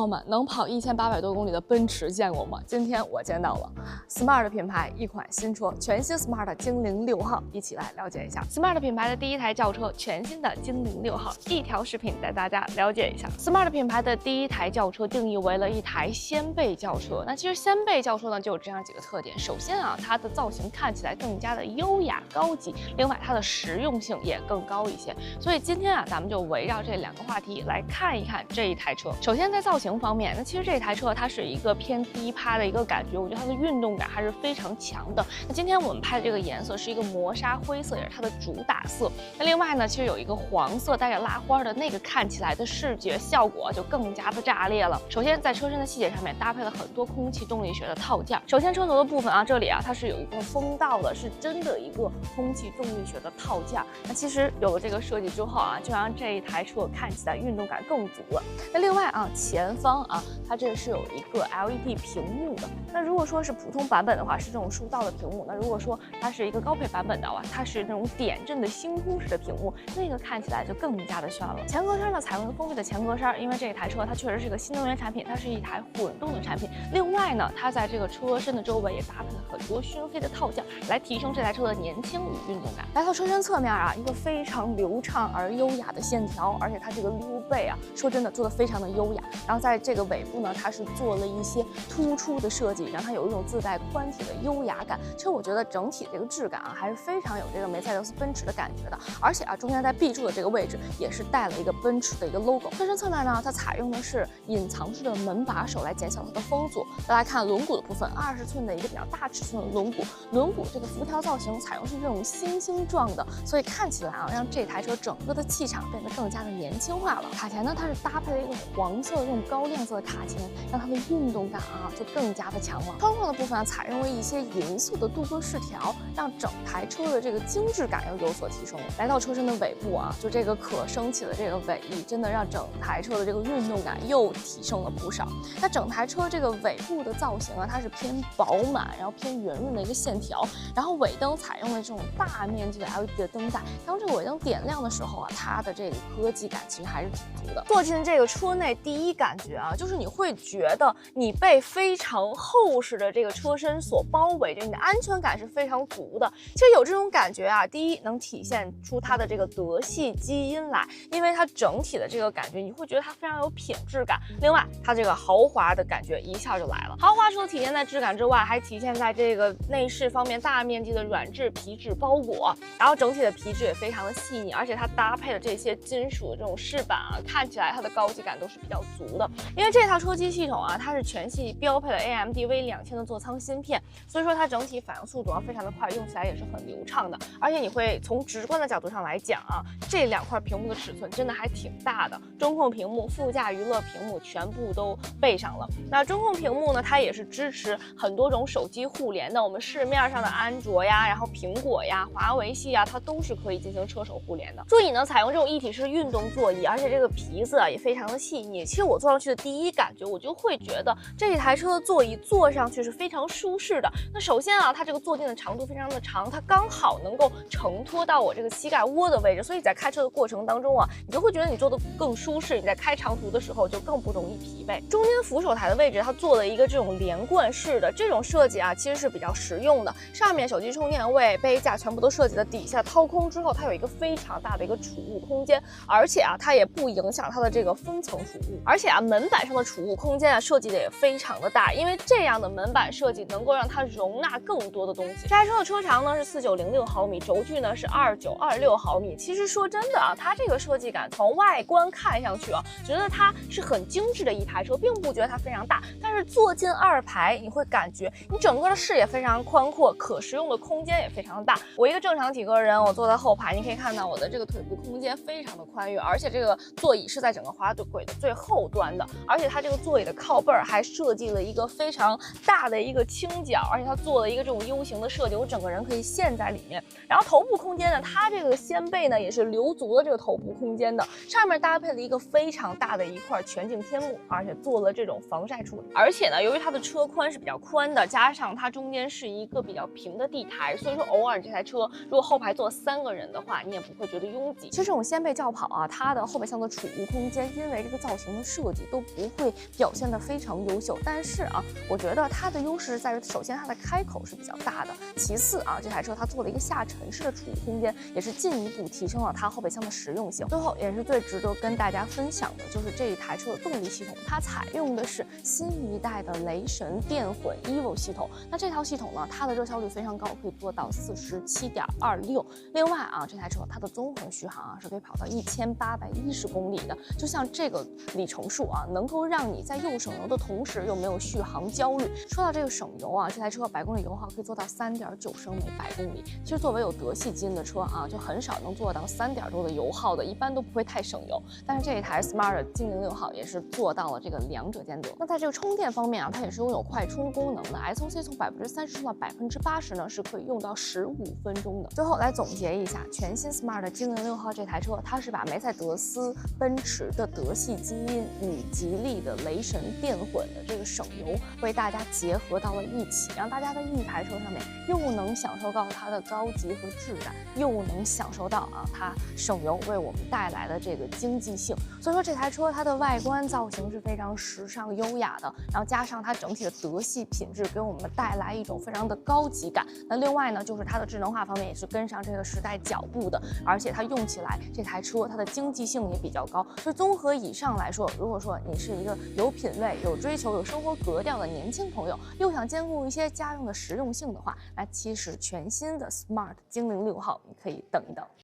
友们，能跑1800多公里的奔驰见过吗？今天我见到了 Smart 品牌一款新车，全新 Smart 精灵6号，一起来了解一下 Smart 品牌的第一台轿车，全新的精灵6号，一条视频带大家了解一下 Smart 品牌的第一台轿车，定义为了一台掀背轿车。那其实掀背轿车呢，就有这样几个特点。首先啊，它的造型看起来更加的优雅高级，另外它的实用性也更高一些。所以今天啊，咱们就围绕这两个话题来看一看这一台车。首先在造型方面，那其实这台车它是一个偏低趴的一个感觉，我觉得它的运动感还是非常强的。那今天我们拍的这个颜色是一个磨砂灰色，也是它的主打色。那另外呢，其实有一个黄色带着拉花的那个，看起来的视觉效果就更加的炸裂了。首先在车身的细节上面搭配了很多空气动力学的套件。首先车头的部分啊，这里啊它是有一个风道的，是真的一个空气动力学的套件。那其实有了这个设计之后啊，就让这一台车看起来运动感更足了。那另外啊，前方啊，它这是有一个 LED 屏幕的。那如果说是普通版本的话，是这种竖道的屏幕。那如果说它是一个高配版本的话，它是那种点阵的星空式的屏幕，那个看起来就更加的炫了。前格栅呢，采用了封闭的前格栅，因为这一台车它确实是一个新能源产品，它是一台混动的产品。另外呢，它在这个车身的周围也搭配了很多熏黑的套件，来提升这台车的年轻与运动感。来到车身侧面啊，一个非常流畅而优雅的线条，而且它这个溜背啊，说真的做的非常的优雅。然后在这个尾部呢，它是做了一些突出的设计，让它有一种自带宽体的优雅感。其实我觉得整体这个质感啊，还是非常有这个梅赛德斯奔驰的感觉的。而且啊，中间在 B 柱的这个位置也是带了一个奔驰的一个 logo。车身侧面呢，它采用的是隐藏式的门把手来减小它的风阻。再来看轮毂的部分，20寸的一个比较大尺寸的轮毂，轮毂这个辐条造型采用是这种星星状的，所以看起来啊，让这台车整个的气场变得更加的年轻化了。卡钳呢，它是搭配了一个黄色的这种高亮色的卡钳，让它的运动感啊就更加的强了。窗框的部分啊，采用了一些银色的镀铬饰条，让整台车的这个精致感又有所提升了。来到车身的尾部啊，就这个可升起的这个尾翼，真的让整台车的这个运动感又提升了不少。那整台车这个尾部的造型啊，它是偏饱满，然后偏圆润的一个线条，然后尾灯采用了这种大面积的 LED 的灯带，当这个尾灯点亮的时候啊，它的这个科技感其实还是挺足的。坐进这个车内，第一感觉啊，就是你会觉得你被非常厚实的这个车身所包围着，你的安全感是非常足的。其实有这种感觉啊，第一能体现出它的这个德系基因来，因为它整体的这个感觉，你会觉得它非常有品质感。另外，它这个豪华的感觉一下就来了。豪华除了体现在质感之外，还体现在这个内饰方面，大面积的软质皮质包裹，然后整体的皮质也非常的细腻，而且它搭配的这些金属的这种饰板啊，看起来它的高级感都是比较足的。因为这套车机系统啊，它是全系标配了 AMD V2000的座舱芯片，所以说它整体反应速度非常的快，用起来也是很流畅的。而且你会从直观的角度上来讲啊，这两块屏幕的尺寸真的还挺大的，中控屏幕、副驾娱乐屏幕全部都备上了。那中控屏幕呢，它也是支持很多种手机互联的，我们市面上的安卓呀，然后苹果呀、华为系啊，它都是可以进行车手互联的。座椅呢，采用这种一体式运动座椅，而且这个皮子啊也非常的细腻。其实我坐上去的第一感觉，我就会觉得这台车的座椅坐上去是非常舒适的。那首先啊，它这个坐垫的长度非常的长，它刚好能够承托到我这个膝盖窝的位置，所以在开车的过程当中啊，你就会觉得你坐得更舒适，你在开长途的时候就更不容易疲惫。中间扶手台的位置，它做了一个这种连贯式的这种设计啊，其实是比较实用的。上面手机充电位、杯架全部都设计了，底下掏空之后，它有一个非常大的一个储物空间，而且啊，它也不影响它的这个分层储物。而且啊，门板上的储物空间啊，设计的也非常的大，因为这样的门板设计能够让它容纳更多的东西。这台车的车长呢是4906毫米，轴距呢是2926毫米。其实说真的啊，它这个设计感从外观看上去啊，觉得它是很精致的一台车，并不觉得它非常大。但是坐进2排，你会感觉你整个的视野非常宽阔，可食用的空间也非常的大。我一个正常体格人，我坐在后排，你可以看到我的这个腿部空间非常的宽裕，而且这个座椅是在整个滑轨的最后端的，而且它这个座椅的靠背还设计了一个非常大的一个倾角，而且它做了一个这种 U 型的设计，我整个人可以陷在里面。然后头部空间呢，它这个掀背呢也是留足了这个头部空间的，上面搭配了一个非常大的一块全景天幕，而且做了这种防晒处理。而且呢，由于它的车宽是比较宽的，加上它中间是一个比较平的地台，所以说偶尔这台车如果后排坐3个人的话，你也不会觉得拥挤。其实这种掀背轿跑啊，它的后备箱的储物空间因为这个造型的设计都不会表现得非常优秀。但是啊，我觉得它的优势在于，首先它的开口是比较大的，其次啊，这台车它做了一个下沉式的储物空间，也是进一步提升了它后备箱的实用性。最后也是最值得跟大家分享的，就是这一台车的动力系统，它采用的是新一代的雷神电混 EVO 系统。那这套系统呢，它的热效率非常高，可以做到47.26。另外啊，这台车它的综合续航啊是可以跑到1810公里的。就像这个里程数啊，能够让你在又省油的同时又没有续航焦虑。说到这个省油啊，这台车100公里油耗可以做到3.9升每100公里。其实作为有德系基因的车啊，就很少能做到3点多的油耗的，一般都不会太省油。但是这一台 Smart 精灵6号也是做到了这个两者兼得。那在这个充电方面啊，它也是拥有快充功能的 ，SOC 从30%充到80%呢，是可以用到15分钟的。最后来总结一下，全新 Smart 精灵6号这台车，它是把梅赛德斯奔驰的德系基因与吉利的雷神电混的这个省油为大家结合到了一起，让大家在一台车上面又能享受到它的高级和质感，又能享受到啊它省油为我们带来的这个经济性。所以说这台车它的外观造型是非常时尚优雅的，然后加上它整体的德系品质，给我们带来一种非常的高级感。那另外呢，就是它的智能化方面也是跟上这个时代脚步的，而且它用起来这台车它的经济性也比较高。所以综合以上来说，如果说你是一个有品位、有追求、有生活格调的年轻朋友，又想兼顾一些家用的实用性的话，那其实全新的 Smart 精灵6号你可以等一等。